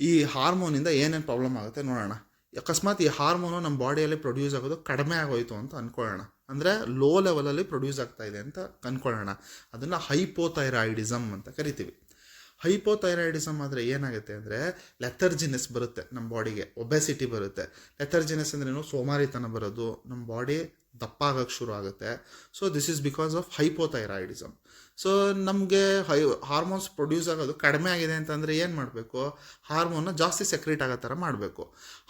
ಈ ಹಾರ್ಮೋನಿಂದ ಏನೇನು ಪ್ರಾಬ್ಲಮ್ ಆಗುತ್ತೆ ನೋಡೋಣ. ಅಕಸ್ಮಾತ್ ಈ ಹಾರ್ಮೋನು ನಮ್ಮ ಬಾಡಿಯಲ್ಲಿ ಪ್ರೊಡ್ಯೂಸ್ ಆಗೋದು ಕಡಿಮೆ ಆಗೋಯ್ತು ಅಂತ ಅಂದ್ಕೊಳ್ಳೋಣ, ಅಂದರೆ ಲೋ ಲೆವೆಲಲ್ಲಿ ಪ್ರೊಡ್ಯೂಸ್ ಆಗ್ತಾ ಇದೆ ಅಂತ ಅಂದ್ಕೊಳ್ಳೋಣ. ಅದನ್ನು ಹೈಪೋಥೈರಾಯ್ಡಿಸಮ್ ಅಂತ ಕರಿತೀವಿ. ಹೈಪೋಥೈರಾಯ್ಡಿಸಮ್ ಆದರೆ ಏನಾಗುತ್ತೆ ಅಂದರೆ, ಲೆಥರ್ಜಿನೆಸ್ ಬರುತ್ತೆ ನಮ್ಮ ಬಾಡಿಗೆ, ಒಬೆಸಿಟಿ ಬರುತ್ತೆ. ಲೆಥರ್ಜಿನೆಸ್ ಅಂದ್ರೇನು? ಸೋಮಾರಿತನ ಬರೋದು, ನಮ್ಮ ಬಾಡಿ ದಪ್ಪ ಆಗೋಕ್ಕೆ ಶುರು ಆಗುತ್ತೆ. So this is because of hypothyroidism. So ನಮಗೆ ಹಾರ್ಮೋನ್ಸ್ ಪ್ರೊಡ್ಯೂಸ್ ಆಗೋದು ಕಡಿಮೆ ಆಗಿದೆ ಅಂತಂದರೆ ಏನು ಮಾಡಬೇಕು? ಹಾರ್ಮೋನ್ನ ಜಾಸ್ತಿ ಸೆಕ್ರೇಟ್ ಆಗೋ ಥರ ಮಾಡಬೇಕು.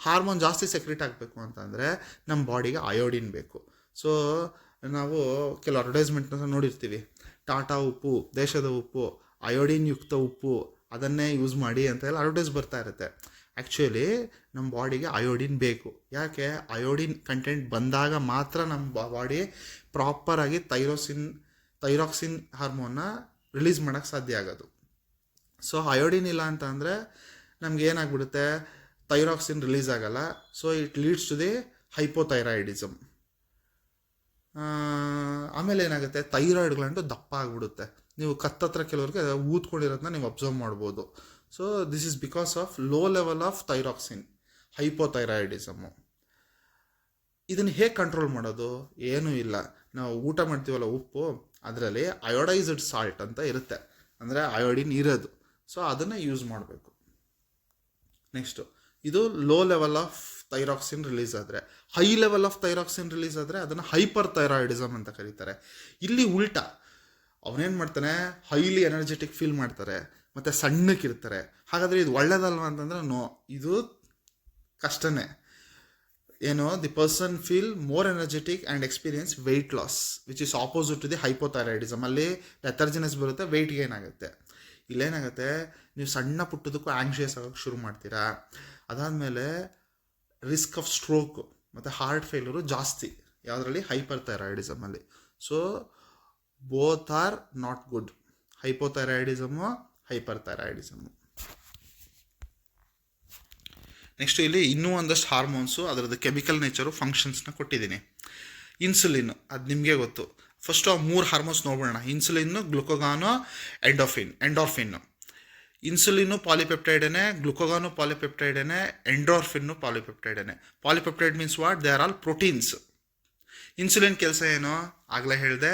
ಹಾರ್ಮೋನ್ ಜಾಸ್ತಿ ಸೆಕ್ರೇಟ್ ಆಗಬೇಕು ಅಂತಂದರೆ ನಮ್ಮ ಬಾಡಿಗೆ ಅಯೋಡಿನ್ ಬೇಕು. ಸೊ ನಾವು ಕೆಲವು ಅಡ್ವರ್ಟೈಸ್ಮೆಂಟ್ನ ನೋಡಿರ್ತೀವಿ, ಟಾಟಾ ಉಪ್ಪು, ದೇಶದ ಉಪ್ಪು, ಅಯೋಡಿನ್ ಯುಕ್ತ ಉಪ್ಪು, ಅದನ್ನೇ ಯೂಸ್ ಮಾಡಿ ಅಂತ ಎಲ್ಲ ಅಡ್ವರ್ಟೈಸ್ ಬರ್ತಾ ಇರುತ್ತೆ. ಆ್ಯಕ್ಚುಲಿ ನಮ್ಮ ಬಾಡಿಗೆ ಅಯೋಡಿನ್ ಬೇಕು. ಯಾಕೆ? ಅಯೋಡಿನ್ ಕಂಟೆಂಟ್ ಬಂದಾಗ ಮಾತ್ರ ನಮ್ಮ ಬಾಡಿ ಪ್ರಾಪರಾಗಿ ಥೈರಾಕ್ಸಿನ್ ಹಾರ್ಮೋನ್ನ ರಿಲೀಸ್ ಮಾಡೋಕ್ಕೆ ಸಾಧ್ಯ ಆಗೋದು. ಸೊ ಅಯೋಡಿನ್ ಇಲ್ಲ ಅಂತ ಅಂದರೆ ನಮ್ಗೆ ಏನಾಗ್ಬಿಡುತ್ತೆ? ಥೈರಾಕ್ಸಿನ್ ರಿಲೀಸ್ ಆಗಲ್ಲ. So it leads to the hypothyroidism. ಆಮೇಲೆ ಏನಾಗುತ್ತೆ? ಥೈರಾಯ್ಡ್ ಗ್ಲ್ಯಾಂಡು ದಪ್ಪ ಆಗಿಬಿಡುತ್ತೆ. ನೀವು ಕತ್ತತ್ರ ಕೆಲವ್ರಿಗೆ ಊದ್ಕೊಂಡಿರೋದನ್ನ ನೀವು ಅಬ್ಸರ್ವ್ ಮಾಡ್ಬೋದು. So this is because of low level of thyroxine, hypothyroidism. ಇದನ್ನು ಹೇಗೆ ಕಂಟ್ರೋಲ್ ಮಾಡೋದು? ಏನೂ ಇಲ್ಲ. ನಾವು ಊಟ ಮಾಡ್ತೀವಲ್ಲ ಉಪ್ಪು, ಅದರಲ್ಲಿ ಅಯೋಡೈಸ್ಡ್ ಸಾಲ್ಟ್ ಅಂತ ಇರುತ್ತೆ, ಅಂದರೆ ಅಯೋಡಿನ್ ಇರೋದು. ಸೊ ಅದನ್ನು ಯೂಸ್ ಮಾಡಬೇಕು. ನೆಕ್ಸ್ಟು ಇದು low level of thyroxine release ಆದರೆ. High level of thyroxine release ಆದರೆ ಅದನ್ನು ಹೈಪರ್ ಥೈರಾಯ್ಡಿಸಮ್ ಅಂತ ಕರೀತಾರೆ. ಇಲ್ಲಿ ಉಲ್ಟಾ, ಅವನೇನು ಮಾಡ್ತಾನೆ? ಹೈಲಿ ಎನರ್ಜೆಟಿಕ್ ಫೀಲ್ ಮಾಡ್ತಾರೆ, ಮತ್ತು ಸಣ್ಣಕ್ಕಿರ್ತಾರೆ. ಹಾಗಾದರೆ ಇದು ಒಳ್ಳೇದಲ್ವ ಅಂತಂದರೆ ನೋ, ಇದು ಕಷ್ಟನೇ. ಏನು? The person feel more energetic and experience weight loss, which is opposite to the hypothyroidism. ಅಲ್ಲಿ ಲೆಥರ್ಜಿನೆಸ್ ಬರುತ್ತೆ, ವೆಯ್ಟ್ ಗೇನ್ ಆಗುತ್ತೆ. ಇಲ್ಲೇನಾಗುತ್ತೆ? ನೀವು ಸಣ್ಣ ಪುಟ್ಟದಕ್ಕೂ ಆ್ಯಂಗ್ಷಿಯಸ್ ಆಗೋಕ್ಕೆ ಶುರು ಮಾಡ್ತೀರಾ. ಅದಾದಮೇಲೆ ರಿಸ್ಕ್ ಆಫ್ ಸ್ಟ್ರೋಕ್ ಮತ್ತು ಹಾರ್ಟ್ ಫೇಲ್ಯೂರು ಜಾಸ್ತಿ ಯಾವುದರಲ್ಲಿ? ಹೈಪರ್ ಥೈರಾಯ್ಡಿಸಮಲ್ಲಿ. So both are not good, hypothyroidism, hyperthyroidism. Next ಇಲ್ಲಿ ಇನ್ನೂ ಒಂದಷ್ಟು ಹಾರ್ಮೋನ್ಸು, ಅದರದ್ದು ಕೆಮಿಕಲ್ ನೇಚರು, ಫಂಕ್ಷನ್ಸ್ನ ಕೊಟ್ಟಿದ್ದೀನಿ. ಇನ್ಸುಲಿನ್, ಅದು ನಿಮಗೆ ಗೊತ್ತು. ಫಸ್ಟು ಆ 3 ಹಾರ್ಮೋನ್ಸ್ ನೋಡೋಣ. Insulin, glucagon, endorphin. ಇನ್ಸುಲಿನ್ನು ಪಾಲಿಪೆಪ್ಟೈಡೇನೆ, ಗ್ಲುಕೋಗಾನು ಪಾಲಿಪೆಪ್ಟೈಡೇನೆ, ಎಂಡಾರ್ಫಿನ್ನು ಪಾಲಿಪೆಪ್ಟೈಡೇನೆ. Polypeptide means what? They are all proteins. Insulin ಕೆಲಸ ಏನು? ಆಗಲೇ ಹೇಳಿದೆ,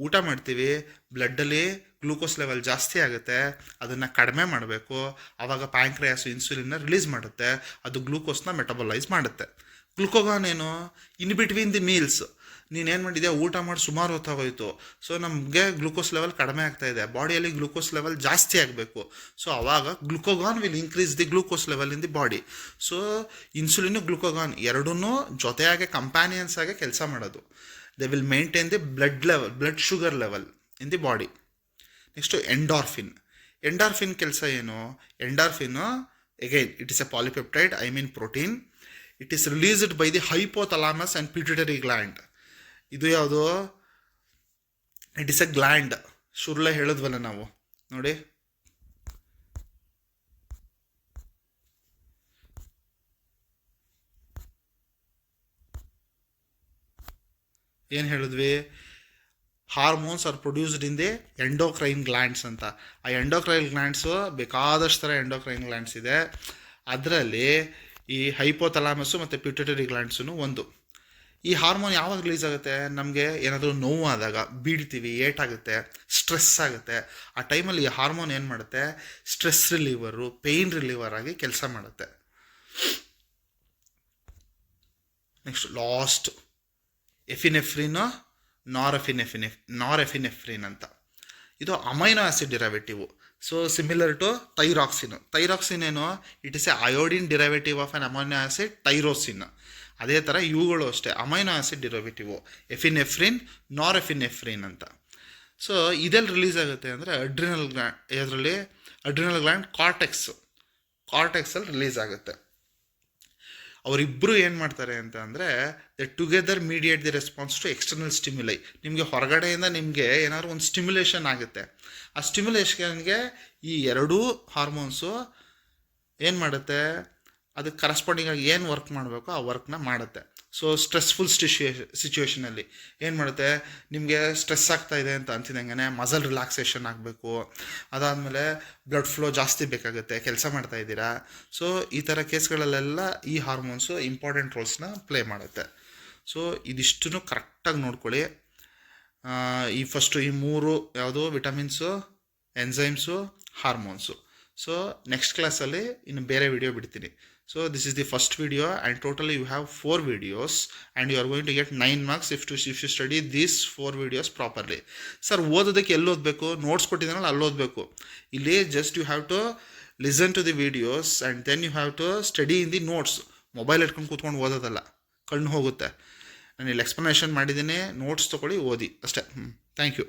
ಊಟ ಮಾಡ್ತೀವಿ, ಬ್ಲಡ್ಡಲ್ಲಿ ಗ್ಲೂಕೋಸ್ ಲೆವೆಲ್ ಜಾಸ್ತಿ ಆಗುತ್ತೆ, ಅದನ್ನು ಕಡಿಮೆ ಮಾಡಬೇಕು. ಆವಾಗ ಪ್ಯಾಂಕ್ರಿಯಾಸ್ ಇನ್ಸುಲಿನ್ನ ರಿಲೀಸ್ ಮಾಡುತ್ತೆ, ಅದು ಗ್ಲೂಕೋಸ್ನ ಮೆಟಬಲೈಸ್ ಮಾಡುತ್ತೆ. ಗ್ಲುಕೋಗಾನ್ ಏನು, ಇನ್ ಬಿಟ್ವೀನ್ ದಿ ಮೀಲ್ಸ್ ನೀನೇನು ಮಾಡಿದ್ಯಾ, ಊಟ ಮಾಡಿ ಸುಮಾರು ಹೊತ್ತಾಗೋಯ್ತು, ಸೊ ನಮಗೆ ಗ್ಲೂಕೋಸ್ ಲೆವೆಲ್ ಕಡಿಮೆ ಆಗ್ತಾ ಇದೆ, ಬಾಡಿಯಲ್ಲಿ ಗ್ಲೂಕೋಸ್ ಲೆವೆಲ್ ಜಾಸ್ತಿ ಆಗಬೇಕು. ಸೊ ಆವಾಗ glucagon will increase the glucose level in the body. So insulin glucagon ಎರಡೂ ಜೊತೆಯಾಗಿ ಕಂಪ್ಯಾನಿಯನ್ಸ್ ಆಗಿ ಕೆಲಸ ಮಾಡೋದು. They will maintain the blood sugar level in the body. Next endorphin ಕೆಲಸ ಏನು, endorphin again it is a polypeptide, I mean protein. It is released by the hypothalamus and pituitary gland. ಇದು ಯಾವುದು, it is a gland. ಶುರುಲೆ ಹೇಳಿದ್ವಲ್ಲ ನಾವು, ನೋಡಿ ಏನು ಹೇಳಿದ್ವಿ, hormones are produced in the endocrine glands ಅಂತ. ಆ ಎಂಡೋಕ್ರೈನ್ ಗ್ಲ್ಯಾಂಡ್ಸು ಬೇಕಾದಷ್ಟು ಥರ ಎಂಡೋಕ್ರೈನ್ ಗ್ಲ್ಯಾಂಡ್ಸ್ ಇದೆ. ಅದರಲ್ಲಿ ಈ ಹೈಪೋಥಲಾಮಸ್ಸು ಮತ್ತು ಪಿಟ್ಯೂಟರಿ ಗ್ಲ್ಯಾಂಡ್ಸು ಒಂದು. ಈ ಹಾರ್ಮೋನ್ ಯಾವಾಗ ರಿಲೀಸ್ ಆಗುತ್ತೆ, ನಮಗೆ ಏನಾದರೂ ನೋವು ಆದಾಗ, ಬೀಳ್ತೀವಿ, ಏಟಾಗುತ್ತೆ, ಸ್ಟ್ರೆಸ್ ಆಗುತ್ತೆ, ಆ ಟೈಮಲ್ಲಿ ಈ ಹಾರ್ಮೋನ್ ಏನು ಮಾಡುತ್ತೆ, ಸ್ಟ್ರೆಸ್ ರಿಲೀವರು, ಪೇಯ್ನ್ ರಿಲೀವರ್ ಆಗಿ ಕೆಲಸ ಮಾಡುತ್ತೆ. ನೆಕ್ಸ್ಟ್ ಲಾಸ್ಟ್ ಎಫಿನೆಫ್ರಿನ್, ನಾರೆಫಿನೆಫ್ರಿನ್ ಅಂತ. ಇದು amino acid derivative. So similar to thyroxine ಏನು, it is a iodine derivative of an amino acid tyrosine. ಅದೇ ಥರ ಇವುಗಳು ಅಷ್ಟೇ amino acid derivative, epinephrine, norepinephrine ಅಂತ. ಸೊ ಇದೆಲ್ಲಿ ರಿಲೀಸ್ ಆಗುತ್ತೆ ಅಂದರೆ ಅಡ್ರಿನಲ್ ಗ್ಲ್ಯಾಂಡ್ ಕಾರ್ಟೆಕ್ಸಲ್ಲಿ ರಿಲೀಸ್ ಆಗುತ್ತೆ. ಅವರಿಬ್ಬರು ಏನು ಮಾಡ್ತಾರೆ ಅಂತ ಅಂದರೆ they together mediate the response to external stimuli. ನಿಮಗೆ ಹೊರಗಡೆಯಿಂದ ನಿಮಗೆ ಏನಾದ್ರು ಒಂದು ಸ್ಟಿಮ್ಯುಲೇಷನ್ ಆಗುತ್ತೆ, ಆ ಸ್ಟಿಮ್ಯುಲೇಷನ್ಗೆ ಈ ಎರಡೂ ಹಾರ್ಮೋನ್ಸು ಏನು ಮಾಡುತ್ತೆ, ಅದಕ್ಕೆ ಕರೆಸ್ಪಾಂಡಿಂಗ್ ಆಗಿ ಏನು ವರ್ಕ್ ಮಾಡಬೇಕು ಆ ವರ್ಕ್ನ ಮಾಡುತ್ತೆ. ಸೊ ಸ್ಟ್ರೆಸ್ಫುಲ್ ಸಿಚುವೇಷನಲ್ಲಿ ಏನು ಮಾಡುತ್ತೆ, ನಿಮಗೆ ಸ್ಟ್ರೆಸ್ ಆಗ್ತಾ ಇದೆ ಅಂತ ಅಂತಿದಂಗೆ ಮಸಲ್ ರಿಲ್ಯಾಕ್ಸೇಷನ್ ಆಗಬೇಕು, ಅದಾದಮೇಲೆ ಬ್ಲಡ್ ಫ್ಲೋ ಜಾಸ್ತಿ ಬೇಕಾಗುತ್ತೆ, ಕೆಲಸ ಮಾಡ್ತಾ ಇದ್ದೀರಾ. ಸೊ ಈ ಥರ ಕೇಸ್ಗಳಲ್ಲೆಲ್ಲ ಈ ಹಾರ್ಮೋನ್ಸು ಇಂಪಾರ್ಟೆಂಟ್ ರೋಲ್ಸ್ನ ಪ್ಲೇ ಮಾಡುತ್ತೆ. ಸೊ ಇದಿಷ್ಟನ್ನು ಕರೆಕ್ಟಾಗಿ ನೋಡ್ಕೊಳ್ಳಿ. ಈ ಫಸ್ಟು ಈ ಮೂರು ಯಾವುದು, vitamins, enzymes, hormones. So next ಕ್ಲಾಸಲ್ಲಿ ಇನ್ನು ಬೇರೆ ವಿಡಿಯೋ ಬಿಡ್ತೀನಿ. So this is the first video, and totally you have 4 videos, and you are going to get 9 marks if you study these 4 videos properly. Sir, ಓದೋದಕ್ಕೆ ಎಲ್ಲಿ ಓದಬೇಕು, notes ಕೊಟ್ಟಿದ್ದಾನಲ್ಲ ಅಲ್ಲಿ ಓದಬೇಕು. ಇಲ್ಲಿ just you have to listen to the videos and then you have to study in the notes. Mobile ಇಟ್ಕೊಂಡು ಕೂತ್ಕೊಂಡು ಓದೋದಲ್ಲ, ಕಣ್ಣು ಹೋಗುತ್ತೆ. ನಾನು ಇಲ್ಲಿ ಎಕ್ಸ್ಪ್ಲನೇಷನ್ ಮಾಡಿದ್ದೀನಿ, ನೋಟ್ಸ್ ತೊಗೊಳ್ಳಿ, ಓದಿ ಅಷ್ಟೇ. Thank you.